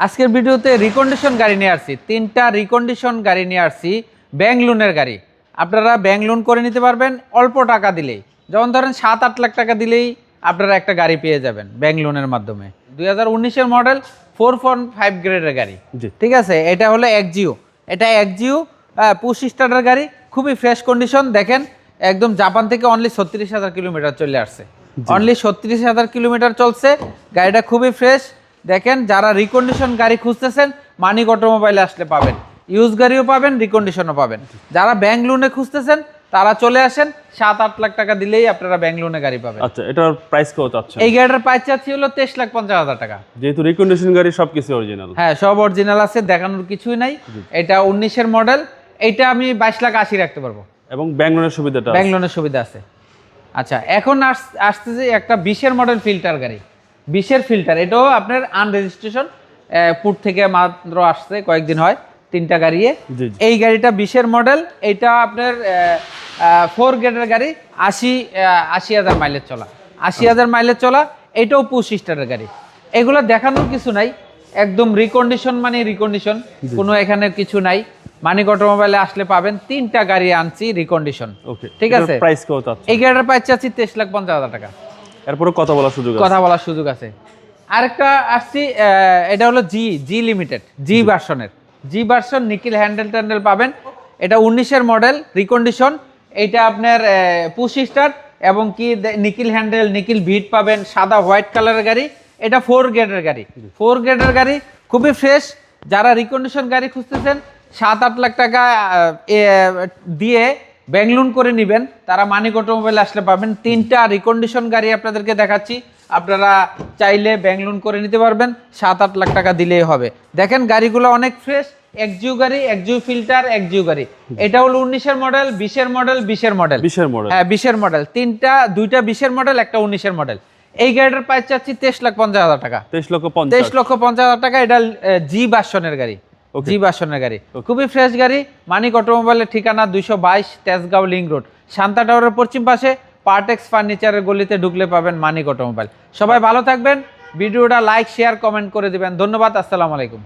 আজকের ভিডিওতে রিকন্ডিশন গাড়ি নিয়ে আসছি, 3টা রিকন্ডিশন গাড়ি নিয়ে আসছি। ব্যাংক লোনের গাড়ি, আপনারা ব্যাংক লোন করে নিতে পারবেন অল্প টাকা দিলেই। যেমন ধরেন 7-8 লাখ টাকা দিলেই আপনারা একটা গাড়ি পেয়ে যাবেন ব্যাংক লোনের মাধ্যমে। 2019-এর মডেল 4.5 গ্রেডের গাড়ি, ঠিক আছে। এটা হলো এক্সজিও, এটা এক্সজিও পুশ স্টার্টার গাড়ি, খুবই ফ্রেশ কন্ডিশন। দেখেন একদম জাপান থেকে অনলি 36,000 কিলোমিটার চলে আসছে, অনলি 36,000 কিলোমিটার চলছে। গাড়িটা খুবই ফ্রেশ। দেখেন যারা রিকন্ডিশন গাড়ি খুঁজতেছেন মানিক অটোমোবাইলে আসলে পাবেন, ইউজ গাড়িও পাবেন, রিকন্ডিশনও পাবেন। যারা ব্যাংক লোনে খুঁজতেছেন তারা চলে আসেন, 7-8 লাখ টাকা দিলেই আপনারা ব্যাংক লোনে গাড়ি পাবেন। আচ্ছা, এটার প্রাইস কত চাচ্ছেন? এই গাড়িটার প্রাইস চাচ্ছি হলো 23,50,000 টাকা। যেহেতু রিকন্ডিশন গাড়ি সবকিছু অরিজিনাল। হ্যাঁ, সব অরিজিনাল আছে, দেখানোর কিছুই নাই। এটা 19-এর মডেল, এটা আমি 22,80,000 রাখতে পারবো এবং ব্যাংক লোনের সুবিধাটা ব্যাংক লোনের সুবিধা আছে। আচ্ছা, এখন আসতেছে একটা 20-এর মডেল ফিল্টার গাড়ি, 20-এর ফিল্টার। এটাও আপনার আনরেজিস্ট্রেশন, পুট থেকে মাত্র আসছে কয়েকদিন হয়, 3টা গাড়ি। এই গাড়িটা 20-এর মডেল, এটা আপনার 4 গ্রেডের গাড়ি, 80,000 মাইলেজ চলা, 80,000 মাইলেজ চলা। এটাও পুশ স্টারের গাড়ি। এগুলো দেখানোর কিছু নাই, একদম রিকন্ডিশন, মানে রিকন্ডিশন, কোনো এখানে কিছু নাই। মানিক অটোমোবাইলে আসলে পাবেন, 3টা গাড়ি আনছি রিকন্ডিশন, ঠিক আছে। প্রাইস কত আছে? এই গাড়িটার প্রাইস চাচ্ছি 23,50,000 টাকা। এরপরে কথা বলার সুযোগ আছে, কথা বলার সুযোগ আছে। আরেকটা আসছি, এটা হলো জি লিমিটেড, জি ভার্সনের, জি ভার্সন নিকিল হ্যান্ডেল ট্যান্ডেল পাবেন। এটা 19-এর মডেল রিকন্ডিশন। এইটা আপনার পুশ স্টার্ট এবং কি নিকিল হ্যান্ডেল, নিকিল ভিট পাবেন, সাদা হোয়াইট কালারের গাড়ি। এটা 4 গ্রেডের গাড়ি, 4 গ্রেডের গাড়ি, খুবই ফ্রেশ। যারা রিকন্ডিশন গাড়ি খুঁজতেছেন 7-8 লাখ টাকা দিয়ে ব্যাংক লোন করে নেবেন, তারা মানিক অটোমোবাইলে আসলে পাবেন। 3টা রিকন্ডিশন গাড়ি আপনাদেরকে দেখাচ্ছি, আপনারা চাইলে ব্যাংক লোন করে নিতে পারবেন, 7-8 লাখ টাকা দিলেই হবে। দেখেন গাড়িগুলো অনেক ফ্রেশ, এক্সজিও গাড়ি, এক্সজিও ফিল্টার, এক্সজিও গাড়ি। এটা হলো 19-এর মডেল, 20-এর মডেল, 20-এর মডেল, 20-এর মডেল। হ্যাঁ 20-এর মডেল। দুইটা 20-এর মডেল, একটা 19-এর মডেল। এই গাড়িটার প্রাইস চাচ্ছি 23,50,000 টাকা। 23,50,000 টাকা। এটা জি ভার্সনের গাড়ি, জি ভার্সনের গাড়ি, খুবই ফ্রেশ গাড়ি। মানিক অটোমোবাইলের ঠিকানা 222 তেজগাঁও লিংক রোড, শান্তা টাওয়ারের পশ্চিম পাশে, পার্টেক্স ফার্নিচারের গলিতে ঢুকলে পাবেন মানিক অটোমোবাইল। সবাই ভালো থাকবেন, ভিডিওটা লাইক, শেয়ার, কমেন্ট করে দিবেন। ধন্যবাদ, আসসালামু আলাইকুম।